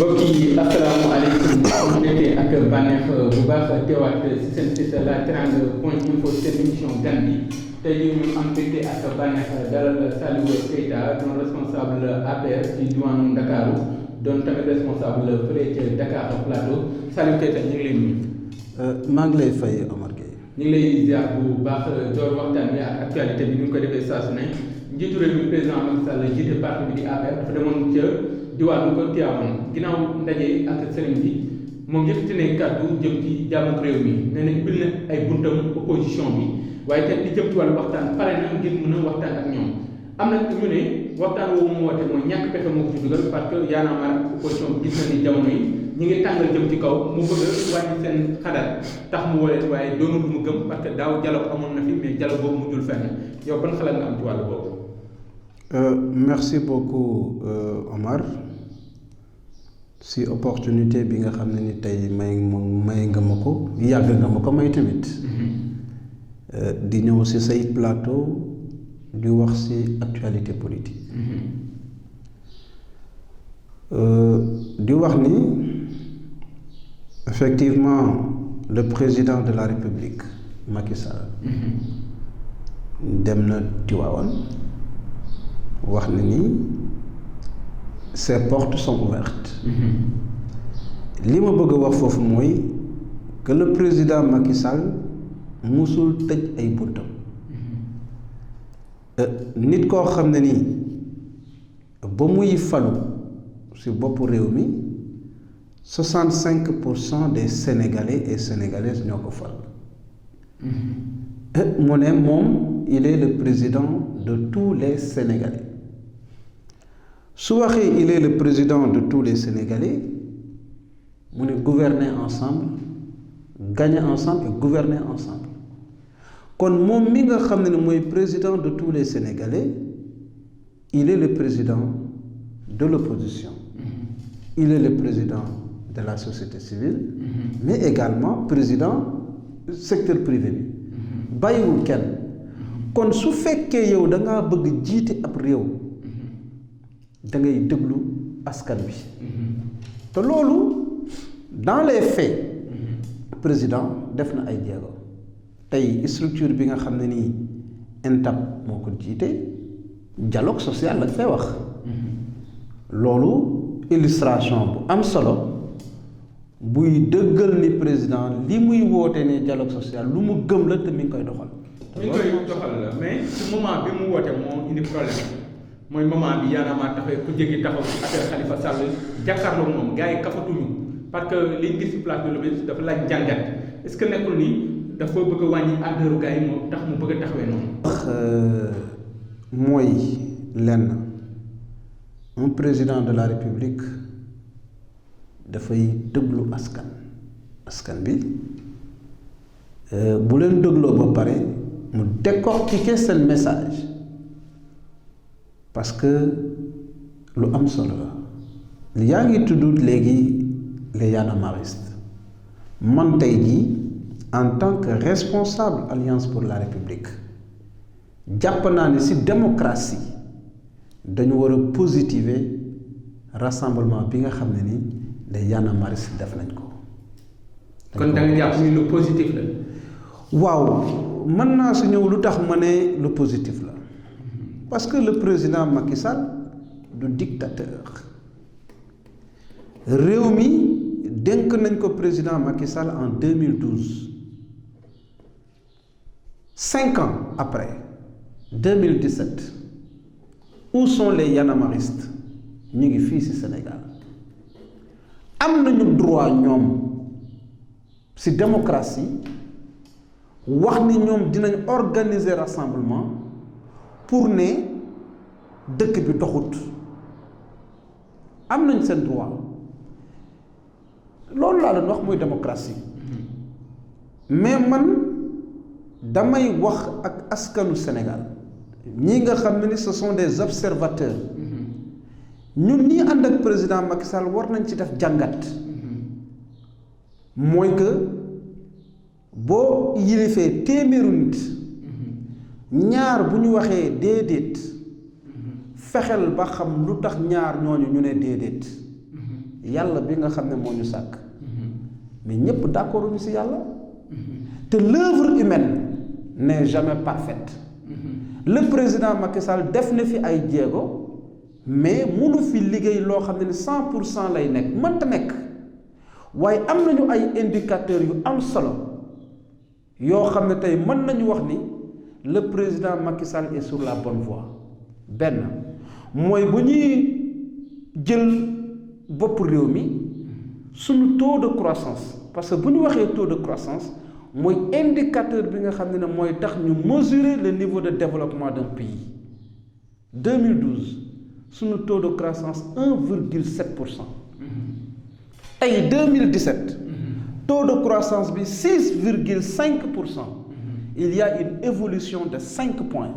mbokk yi asalaamaaleykum ñu nekkee ak bànneex bu baax teewaat si seen site la Teranga point info seen émission gan bi tey jii ñu am mbégte ak bànneex dalal Saliou Keita doon responsable APR ci diwaanu Ndakaaru doon tamit responsable fële ca Dakar Plateau Saliou Keita ñu ngi lay nuyu. maa ngi lay fay Omar Gueye. ñu ngi lay ziar bu baax door waxtaan bi ak actualité bi ni ñu ko defee saa su ne njiitu réew mi président Macky Sall jiite parti bi di APR dafa demoon ca diwaanu ko Tivaouane ginnaaw ndaje ak sëriñ bi moom yëkkati ne kàddu jëm ci jàmm réew mi nee na ubbil na ay buntam opposition bi waaye kat di jëm ci wàllu waxtaan pare na ngir mën a waxtaan ak ñoom am na ñu ne waxtaan woowu mu woote mooy ñàkk pexe moo ko ci dugal parce que Y'en a marre opposition bi gis na ni jamono yi ñu ngi tàngal jëm ci kaw mu bëgg a wàññi seen xadar tax mu woolee waaye doonul lu mu gëm parce que daaw dialogue amoon na fi mais dialogue boobu mujjul fenn yow ban xalaat nga am ci wàllu boobu. Merci beaucoup Omar si opportunité bi nga xam ne ni tey may nga ma ko yàgg nga ma ko may tamit di ñëw si say plateau di wax si actualité politique di wax ni effectivement le président de la République Macky Sall dem na Tivaouane wax na ni ses portes sont ouvertes li ma bëgg a wax foofu mooy que le président Macky Sall musul tëj ay buntam nit koo xam ne nii ba muy falu ci boppu réew mi 65% des Sénégalais et Sénégalaises ñoo ko fal mu ne moom il est le président de tous les Sénégalais su waxee il est le président de tous les Sénégalais mu ne gouverner ensemble gagner ensemble et gouverner ensemble kon moom mi nga xam ne mooy président de tous les Sénégalais il est le président de l'opposition il est le président de la société civile mais également président secteur privé bi bàyyiwul kenn kon su fekkee yow da ngaa bëgg jiite ab réew da ngay déglu askan bi te loolu dans les faits président def na ay jéego tey structure bi nga xam ne nii INTAB moo ko jiite dialogue social lañ fay wax loolu illustration bu am solo buy dëggal ni président li muy woote ne dialogue social lu mu gëm la te mi ngi koy doxal. mi ngi koy doxal la mais ci moment bi mu woote moo indi problème mooy moment bi Y'en a marre taxawee ku jéggi taxaw ci affaire Khalifa Sall jàkkaarloo moom gars yi kafatuñu parce que liñ gis ci place de l'Obélisque dafa laaj njàngat est-ce que nekkul ni dafa bëgg a wàññi ardeur gars yi moo tax mu bëgg a taxawee noonu. mooy lenn un président de la République dafay déglu askan bi bu leen dégloo ba pare mu décortiquer seen message parce que lu am solo la yaa ngi tudd léegi les yanamaristes man tey jii en tant que responsable Alliance pour la République jàpp naa ne ci démocratie dañu war a positiver rassemblement bi nga xam ne ni les yanamaristes def nañ ko. kon da nga jàpp ni lu positif la. waaw mën naa su ñëw lu tax ma ne lu positif la parce que le président Macky Sall du dictateur réew mi dénk nañ ko président Macky Sall en 2012 5 ans après 2017 où sont les yanamaristes ñu ngi fii ci Sénégal am nañu droit ñoom ci démocratie wax ni ñoom dinañ organiser rassemblement pour ne dëkk bi doxut am nañ seen droit loolu laa doon wax mooy démocratie mais man damay wax ak askanu Sénégal ñi nga xam ne ni ce sont des observateurs ñun ñi ànd ak président Macky Sall war nañ ci def jàngat mooy que boo yilifee téeméeru nit ñaar bu ñu waxee déedéet fexeel ba xam lu tax ñaar ñooñu ñu ne déedéet yàlla bi nga xam ne moo ñu sàkk mais ñépp d'accord ñu ci yàlla te l'œuvre humaine n'est jamais parfaite le président Macky Sall def na fi ay jéego mais mënu fi liggéey loo xam ne 100% lay nekk mënta nekk waaye am nañu ay indicateurs yu am solo yoo xam ne tey mën nañu wax ni le président Macky Sall est sur la bonne voie benn mooy bu ñuy jël bopp réew mi suñu taux de croissance parce que bu ñu waxee taux de croissance mooy indicateur bi nga xam ne mooy tax ñu mesurer le niveau de développement d'un pays 2012 suñu taux de croissance 1,7%. tey 2017 taux de croissance bi 6,5%. il y a une évolution de 5 points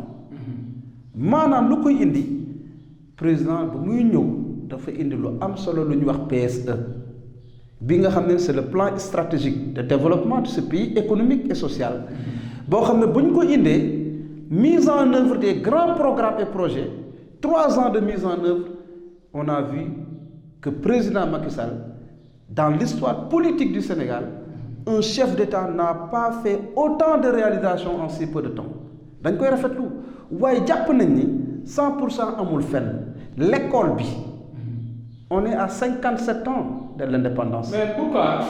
maanaam lu koy indi président bu muy ñëw dafa indi lu am solo lu ñuy wax PSE bi nga xam ne c'est le plan stratégique de développement de ce pays économique et social boo xam ne bu ñu ko indee mise en œuvre des grands programmes et projets 3 ans de mise en œuvre on a vu que président Macky Sall dans l'histoire politique du Sénégal un chef d'État n'a pas fait autant de réalisations en si peu de temps dañ koy rafetlu waaye jàpp nañ ni 100% amul fenn l'école bi on est à 57 ans de l'indépendance. mais pourquoi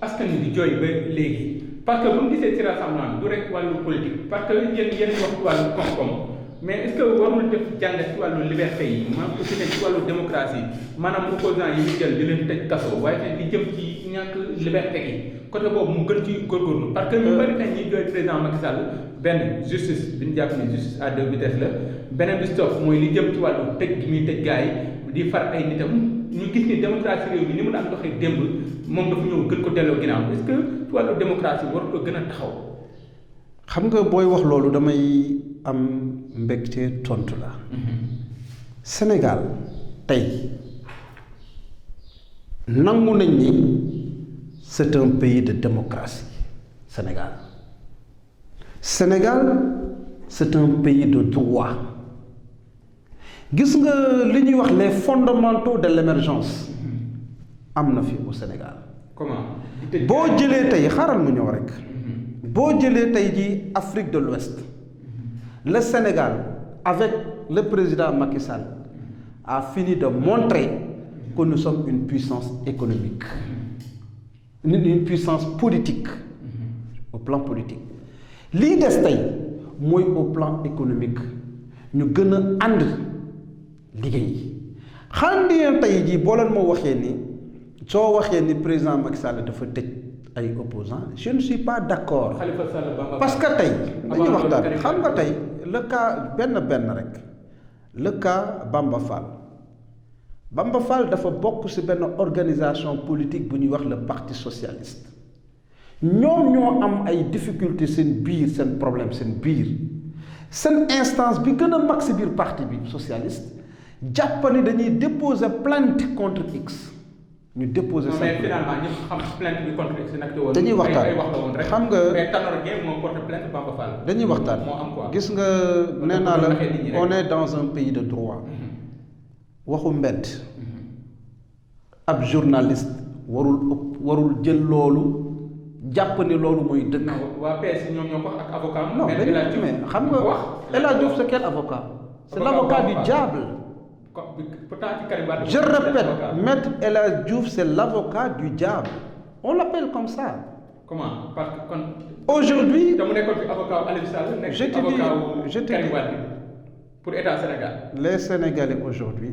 askan wi di jooy ba léegi parce que bu ñu gisee ci rassemblement du rek wàllu politique parce que yéen wax ci wàllu koom-koom mais est-ce que warul def jàngat ci wàllu liberté yi maanaam aussi ci wàllu démocratie maanaam opposants yi ñu jël di leen tëj kaso waaye tamit di jëm ci ñàkk liberté gi côté boobu mu gën ci góorgóorlu parce que ñu bari tey ñuy jooy président Macky Sall benn justice bi ñu jàpp ni justice à deux vitesses la beneen bi stop mooy li jëm ci wàllu tëj gi muy tëj gars yi di far ay nitam ñu gis ni démocratie réew mi ni mu daan doxee démb moom dafa ñëw gën ko delloo ginnaaw est-ce que ci wàllu démocratie war ko gën a taxaw. xam nga booy wax loolu damay am mbégte tontu la. Sénégal tey nangu nañ ni c'est un pays de démocratie Sénégal c'est un pays de droit gis nga li ñuy wax les fondamentaux de l'émergence am na fi au Sénégal. comment. boo jëlee tey xaaral mu ñëw rek. boo jëlee tey ji Afrique de l'Ouest le Sénégal avec le président Macky Sall a fini de montrer que nous sommes une puissance économique une puissance politique au plan politique lii des tey mooy au plan économique ñu gën a ànd liggéey xam nga tey jii boo leen moo waxee ni soo waxee ni président Macky Sall dafa tëj ay opposants je ne suis pas d'accord parce que tey dañuy waxtaan xam nga tey le cas benn rek le cas Bamba Fall dafa bokk ci benn organisation politique bu ñuy wax le parti socialiste ñoom ñoo am ay difficultés seen biir seen problème seen biir seen instance bi gën a mag ci biir parti bi socialiste jàpp ni dañuy déposer plainte contre X ñu déposer. non mais finalement ñëpp xam plainte bi contre X nag. dañuy waxtaan ay wax la woon rek. xam nga mais Tanor Dieng moo porté plainte Bamba Fall. dañuy waxtaan moo am quoi. gis nga nee naa la on est dans un pays de droit. waxu mbedd. ab journaliste warul jël loolu jàpp ni loolu mooy dëgg. non waa PS ñoom ñoo ko ak avocat. non mais xam nga El Hadj Diouf c'est quel avocat. c'est l'avocat du diable. Je répète, Maître El Hadj Diouf, c'est l'avocat du diable. On l'appelle comme ça. Comment? Parce que aujourd'hui, je te dis, pour État Sénégal. Les Sénégalais aujourd'hui,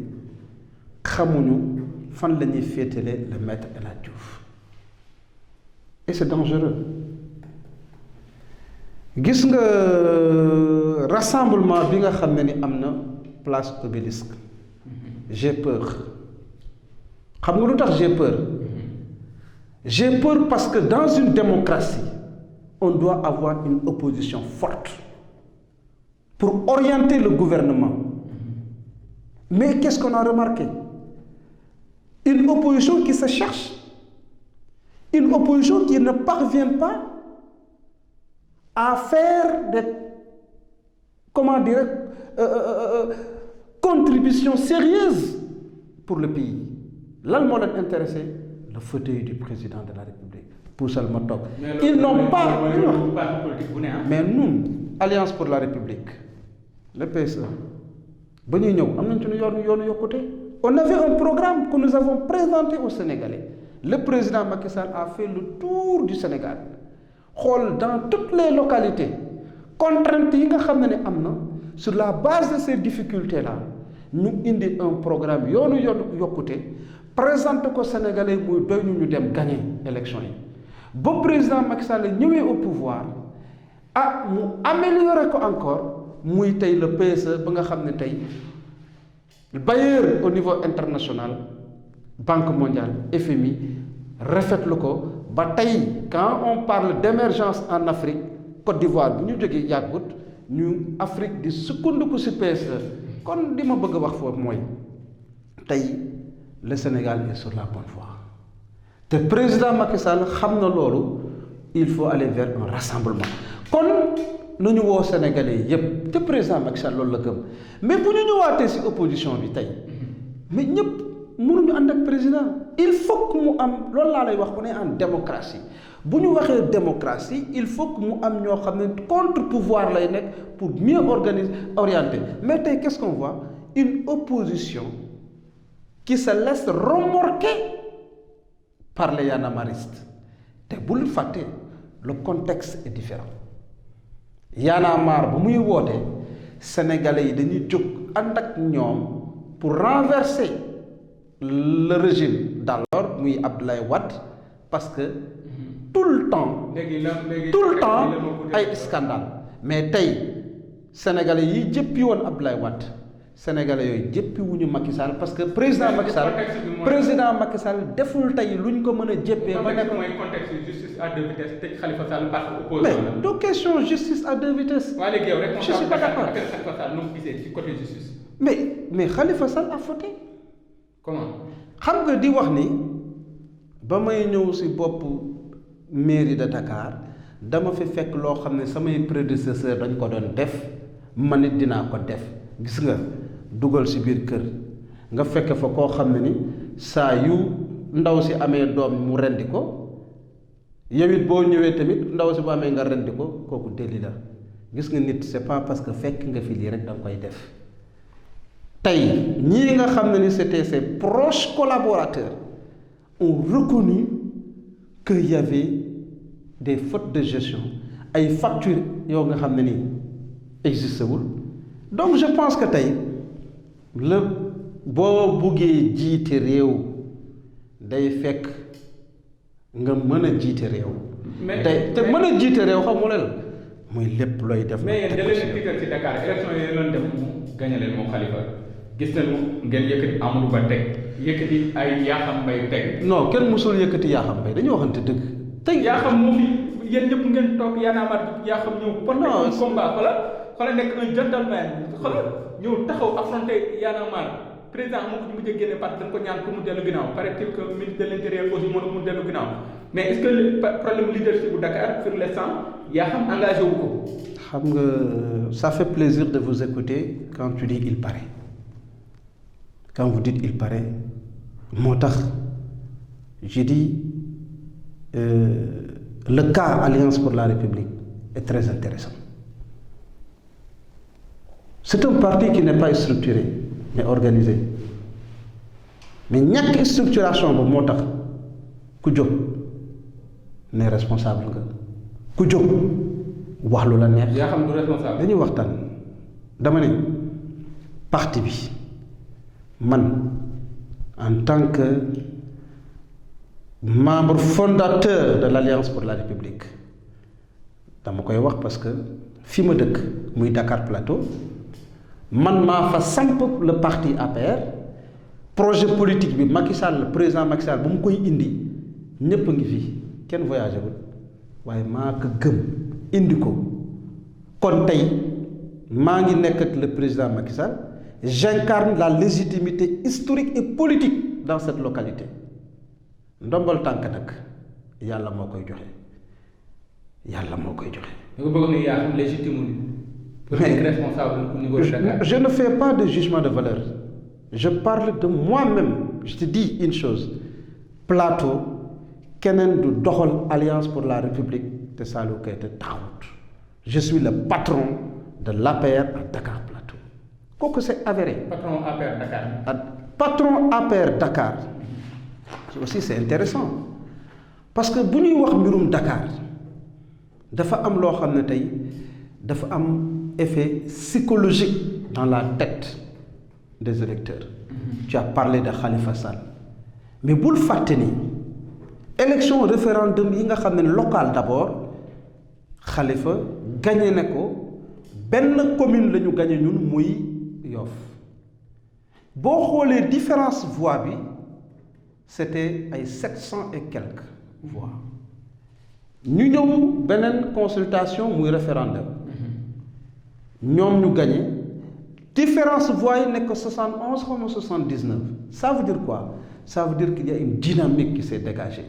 xamuñu fan la ñuy féetale le Maître El Hadj Diouf. Et c'est dangereux. Gis nga rassemblement bi nga xam ne ni am na place Obélisque. J'ai peur. Xam nga lu tax j'ai peur? J'ai peur parce que dans une démocratie, on doit avoir une opposition forte pour orienter le gouvernement. Mais qu'est-ce qu'on a remarqué? Une opposition qui se cherche, une opposition qui ne parvient pas à faire des, comment dire, contribution sérieuse pour le pays. lan moo leen intéressé le fauteuil du président de la République puusal ma toog ils n'ont pas mais ñun Alliance pour la République le PSE ba ñuy ñëw am nañ ci yoonu yokkute. On avait un programme que nous avons présenté aux Sénégalais. Le président Macky Sall a fait le tour du Sénégal xool dans toutes les localités contraintes yi nga xam ne am na sur la base de ces difficultés là ñu indi un programme yoonu yokkute présenté ko Sénégalais muy doy ñu dem gagner élection yi ba président Macky Sall ñëwee au pouvoir mu améliorer ko encore muy tey le PSE ba nga xam ne tey bailleur au niveau international Banque mondiale FMI rafetlu ko ba tey quand on parle d'émergence en Afrique Côte d'Ivoire bu ñu jógee yàggut ñu Afrique di sukkandiku ci PSE kon li ma bëgg a wax foofu mooy tey le Sénégal est sur la bonne voie te président Macky Sall xam na loolu il faut aller vers un rassemblement kon nañu woo Sénégalais yépp te président Macky Sall loolu la gëm mais bu ñu ñëwaatee ci opposition bi tey mais ñëpp mënuñu ànd ak président il faut que mu am loolu laa lay wax on est en démocratie bu ñu waxee démocratie il faut que mu am ñoo xam ne contre pouvoir lay nekk pour mieux orienter mais tey qu'est-ce qu'on voit une opposition qui se laisse remorquer par les yanamaristes te bul fàtte le contexte est différent Y'en a marre ba muy woote sénégalais yi dañuy jóg ànd ak ñoom pour renverser le régime d'alors muy Abdoulaye Wade parce que tout le temps ay scandale mais tey sénégalais yi jëppi woon Abdoulaye Wade sénégalais yooyu jëppi wuñu Macky Sall parce que président Macky Sall deful tey lu ñu ko mën a jëppee ba nekk mooy contexte justice à deux vitesses tëj Khalifa Sall parce que opposant mais du question justice à deux vitesses waa léegi yow rek je suis pas d'accord Khalifa Sall nu mu gisee ci côté justice mais Khalifa Sall a fauté comment xam nga di wax ni ba may ñëw ci bopp mairie de Dakar dama fi fekk loo xam ne samay prédécesseur dañ ko doon def man it dinaa ko def gis nga dugal ci biir kër nga fekk fa koo xam ne ni saa yu ndaw si amee doom mu rendi ko yow it boo ñëwee tamit ndaw si bu amee nga rendi ko kooku délit la gis nga nit c'est pas parce que fekk nga fi lii rek da nga koy def tey ñii nga xam ne ni c'était ses proches collaborateurs ont reconnu qu'il y avait des fautes de gestion ay factures yoo nga xam ne ni existé wul donc je pense que tey la boo buggee jiite réew day fekk nga mën a jiite réew. day te mën a jiite réew xam nga la mooy lépp looy def. mais yéen da leen tiital ci Dakar élection yi leen def mu gagné leen moom Khalifa gis nañu ngeen yëkkati Amadou Ba teg yëkkati ay Yakham Mbaye teg. non kenn mësul yëkkati Yakham Mbaye dañu waxante dëgg. tey Yakham moo fi yéen ñëpp ngeen toog Y'en a marre Yakham ñëw. non combat xoolal nekk un gentleman xoolal ñëw taxaw affronter Y'en a marre président moo ko mujj a génne parce que dañ ko ñaan pour mu dellu ginnaaw paraît-il que ministre de l'intérieur aussi moo mu dellu ginnaaw mais est-ce que le problème leadership bu Dakar sur l'instant Yakham engagé wu ko. xam nga ça fait plaisir de vous écouter quand tu dis il paraît quand vous dites il paraît moo tax je dis le cas Alliance pour la République est très intéressant. C'est un parti qui n'est pas structuré mais organisé mais ñàkk structuration ba moo tax ku jóg ne responsable nga ku jóg wax lu la neex. yaa xam du responsable. dañuy waxtaan dama ne parti bi man en tant que membre fondateur de l'Alliance pour la République dama koy wax parce que fi ma dëkk muy Dakar Plateau man maa fa samp le parti APR projet politique bi Macky Sall le président Macky Sall bu mu koy indi ñépp a ngi fii kenn voyagé wul waaye maa ko gëm indi ko kon tey maa ngi nekk ak le président Macky Sall j'incarne la légitimité historique et politique dans cette localité ndombal tànk nag yàlla moo koy joxe yàlla moo koy joxe. da nga bëgg ne yaa xam légitime pour être responsable au niveau de Dakar. Je ne fais pas de jugement de valeur je parle de moi-même je te dis une chose plateau keneen du doxal Alliance pour la République te Saliou Keita taxawut. Je suis le patron de l'APR à Dakar Plateau kooku c'est avéré. patron APR Dakar. Patron APR Dakar aussi c'est intéressant parce que bu ñuy wax mbirum Dakar dafa am loo xam ne tey dafa am effet psychologique dans la tête des électeurs. Tu as parlé de Khalifa Sall mais bul fàtte ni élection référendum yi nga xam ne local d'abord Khalifa gagné na ko benn commune la ñu gagné ñun muy Yoff boo xoolee différence voix bi c'était ay 700 et quelques voix ñu ñëw beneen consultation muy référendum ñoom ñu gagné différence voix yi nekk 71 comme 79 ça veut dire quoi? Ça veut dire qu'il y a une dynamique qui s'est dégagée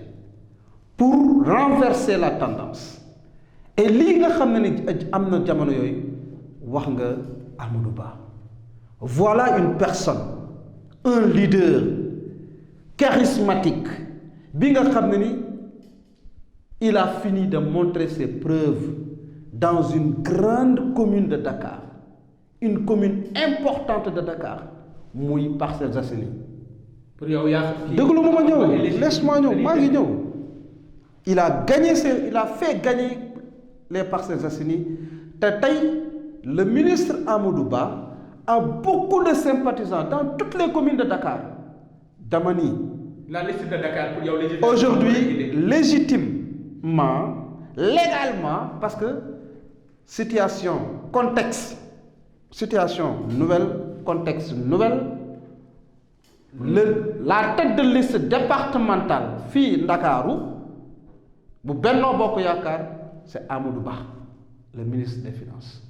pour renverser la tendance et lii nga xam ne ni am na jamono yooyu wax nga Amadou Ba voilà une personne un leader charismatique bi nga xam ne ni il a fini de montrer ses preuves dans une grande commune de Dakar une commune importante de Dakar muy Parcelles Assainies. pour yow yaa déglu ma ñëw laisse-moi ñëw maa ngi ñëw. il a fait gagner les Parcelles Assainies te tey le ministre Amadou Ba a beaucoup de sympathisants dans toutes les communes de Dakar dama ni. la liste de Dakar pour yow aujourd'hui légitimement légalement parce que situation nouvelle contexte nouvelle la tête de liste départementale fii Ndakaaru bu Benno Bokk Yaakaar c'est Amadou Ba le ministre des finances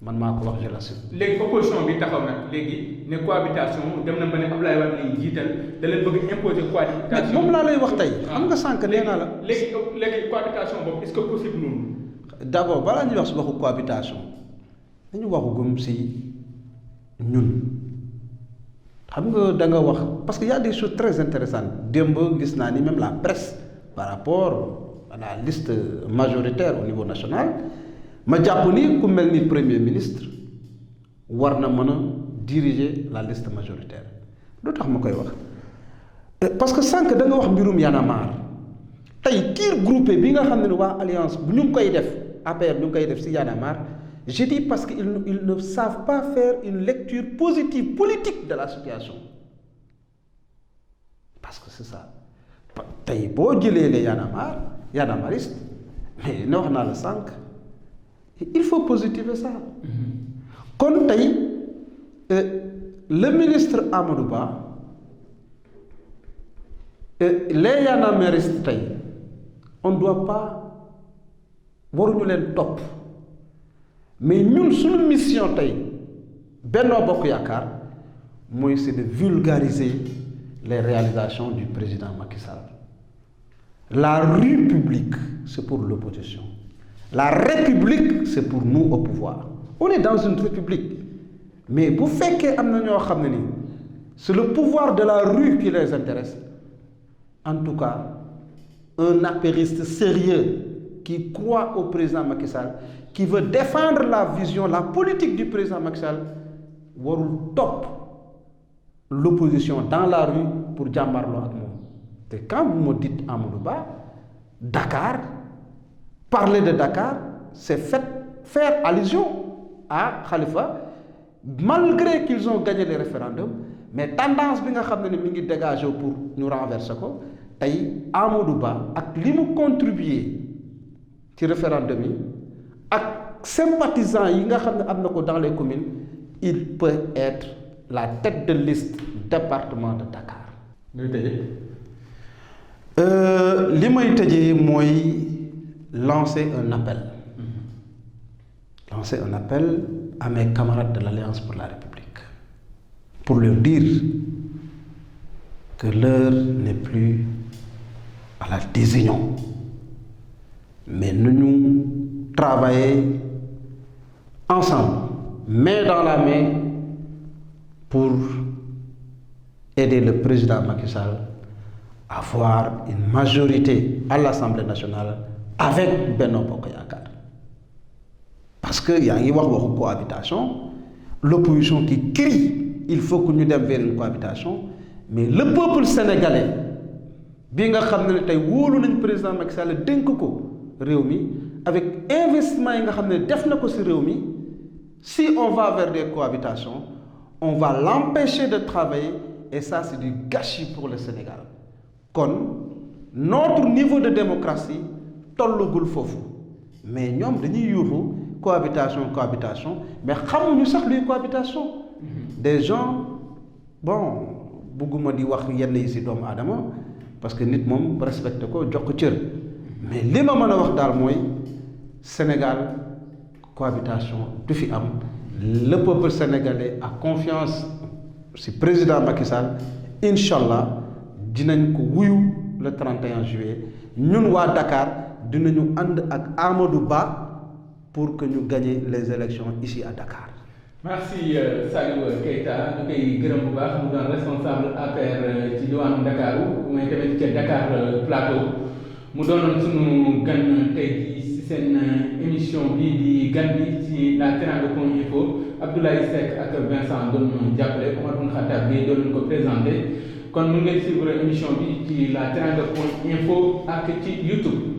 man maa ko wax je l'assure. léegi opposition bi taxaw nag léegi ne cohabitation dem na ba ne Abdoulaye Wade lay jiital da leen bëgg imposer cohabitation. moom laa lay wax tey. xam nga sànq nee naa la. léegi cohabitation boobu est-ce que possible noonu. d'abord balaa ñuy wax si waxu cohabitation dañu waxu gëm si ñun xam nga da nga wax parce que y a des choses très intéressantes démb gis naa ni même la presse par rapport à la liste majoritaire au niveau national ma jàpp ni ku mel ni premier ministre war na mën a diriger la liste majoritaire lu tax ma koy wax parce que sànq da nga wax mbirum Y'en a marre tey tir groupé bi nga xam ne waa alliance bu ñu ngi koy def APR ñu ngi koy def si Y'en a marre je dis parce que ils ne savent pas faire une lecture positive politique de la situation parce que c'est ça tey boo jëlee les Y'en a marristes mais ne wax naa la sànq il faut positiver ça kon tey le ministre Amadou Ba les Y'en a marristes tey on ne doit pas waruñu leen topp mais ñun suñu mission tey Benno Bokk Yaakaar mooy c'est de vulgariser les réalisations du président Macky Sall. La rue publique c'est pour l'opposition, la république c'est pour nous au pouvoir. On est dans une république mais bu fekkee am na ñoo xam ne ni c'est le pouvoir de la rue qui les intéresse. En tout cas un apériste sérieux qui croit au président Macky Sall, qui veut défendre la vision, la politique du président Macky Sall warul topp l'opposition dans la rue pour jàmmarloo ak moom. te quand vous me dites Amadou Ba Dakar, parler de Dakar c'est faire allusion à Khalifa malgré qu'ils ont gagné les référendums mais tendance bi nga xam ne mi ngi dégagé pour ñu renverser ko tey Amadou Ba ak li mu contribuer ci référendum yi ak sympathisants yi nga xam ne am na ko dans les communes il peut être la tête de liste département de Dakar. li may tëjee mooy lancer un appel. Lancer un appel à mes camarades de l'Alliance pour la République pour leur dire que l'heure n'est plus à la désunion mais nous travailler ensemble main dans la main pour aider le président Macky Sall à avoir une majorité à l'Assemblée nationale avec Benno Bokk Yaakaar. Parce que yaa ngi wax waxu cohabitation, l'opposition qui crie il faut que ñu dem vers une cohabitation, mais le peuple sénégalais bi nga xam ne tey wóolu nañ président Macky Sall dénk ko réew mi avec investissement yi nga xam ne def na ko ci réew mi, si on va vers des cohabitations, on va l'empêcher de travailler et ça c'est du gâchis pour le Sénégal. Kon notre niveau de démocratie tollugul foofu, mais ñoom dañuy yuuxu cohabitation mais xamuñu sax luy cohabitation. Des gens bon bugguma di wax yenn yi ci doomu aadama parce que nit moom respecté ko jox ko cër, mais li ma mën a wax daal mooy Sénégal cohabitation du fi am. Le peuple sénégalais a confiance ci président Macky Sall, inchallah dinañ ko wuyu le 31 juillet. Ñun waa Dakar dinañu ànd ak Amadou Ba pour que ñu gagner les élections ici à Dakar. Merci Saliou Keita ñu koy gërëm bu baax mu doon responsable APR ci diwaanu Dakar mooy tamit ca Dakar Plateau mu doonoon sunu gan tey jii ci seen émission bii di gan bi ci la Teranga point info. Abdoulaye Seck ak Vincent doon jàppale Omar Bun Khattab bi doon ko présenté kon mu ngeen suivre émission bi ci la Teranga point info ak ci YouTube.